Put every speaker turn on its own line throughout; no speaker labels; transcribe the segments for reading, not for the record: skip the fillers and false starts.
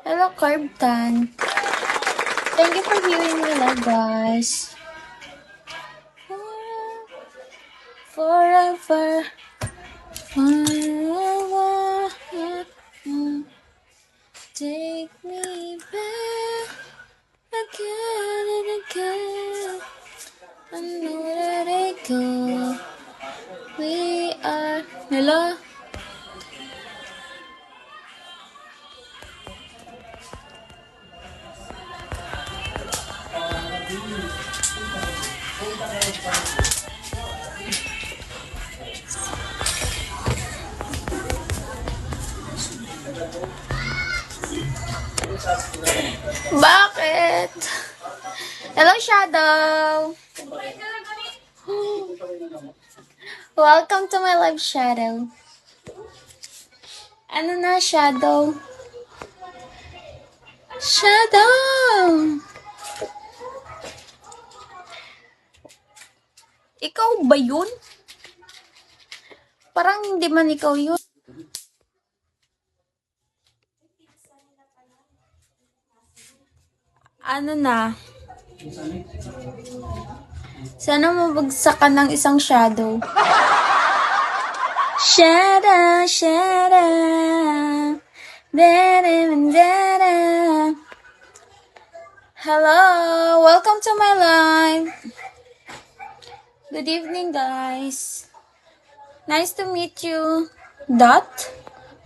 Hello, Carbtan. Thank you for viewing me live, guys. Forever. Forever. Take me back again and again. I know that I go. We are. Hello? Bakit? Hello, Shadow. Welcome to my live, Shadow. Ano na, Shadow? Shadow! Ikaw ba yun? Parang hindi man ikaw yun. Ano na? Sana mabagsak ka ng isang shadow. Shadow, shadow. Da-da-da-da. Hello, welcome to my live. Good evening, guys. Nice to meet you. Dot?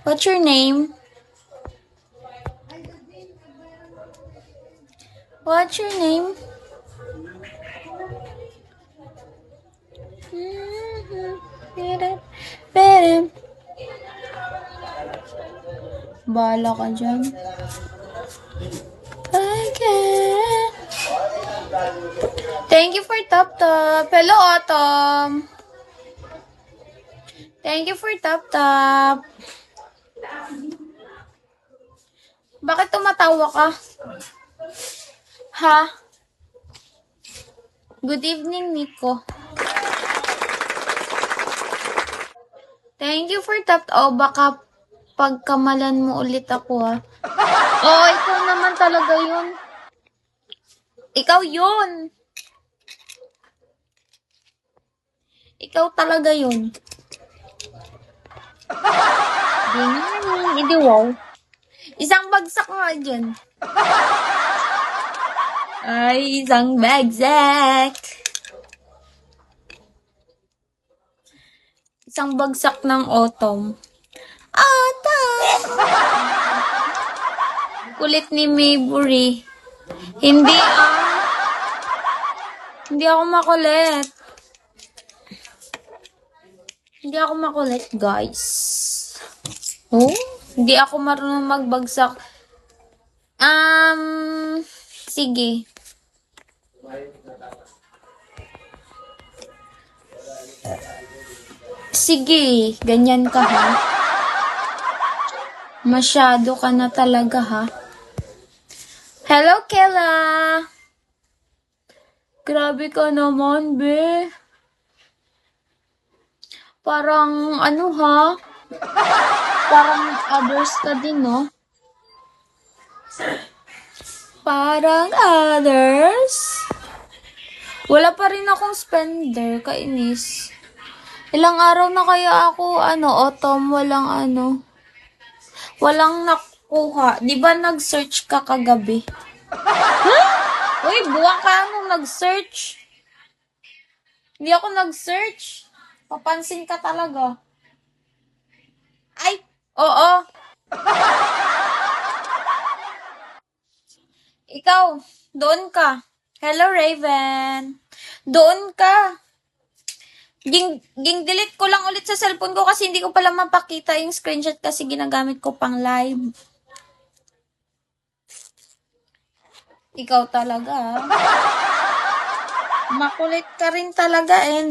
What's your name? What's your name? Bahala ka dyan. Okay. Thank you for Top Top. Hello, Autumn. Thank you for Top Top. Bakit tumatawa ka? Ha? Good evening, Nico. Thank you for Top Top. Oh, baka pagkamalan mo ulit ako, ha? Oh, ikaw naman talaga yun. Ikaw yun. Ikaw talaga yun. Hindi wow. Isang bagsak nga dyan. Ay, isang bagsak. Isang bagsak ng autumn. Autumn! Kulit ni Maybury. Hindi ako makulit. Hindi ako makulit, guys. Oh? Hindi ako marunong magbagsak. Sige. Sige, ganyan ka, ha? Masyado ka na talaga, ha? Hello, Kela! Grabe ka naman, be. Parang, ano, ha? Parang others ka din, no? Parang others? Wala pa rin akong spender, kainis. Ilang araw na kaya ako, autumn, walang nakuha. Di ba nag-search ka kagabi? Huh? Uy, buwang ka nung nag-search. Hindi ako nag-search. Papansin ka talaga. Ay, oo. Ikaw, doon ka. Hello, Raven. Doon ka. Delete ko lang ulit sa cellphone ko kasi hindi ko pala mapakita yung screenshot kasi ginagamit ko pang live. Ikaw talaga. Makulit ka rin talaga, eh.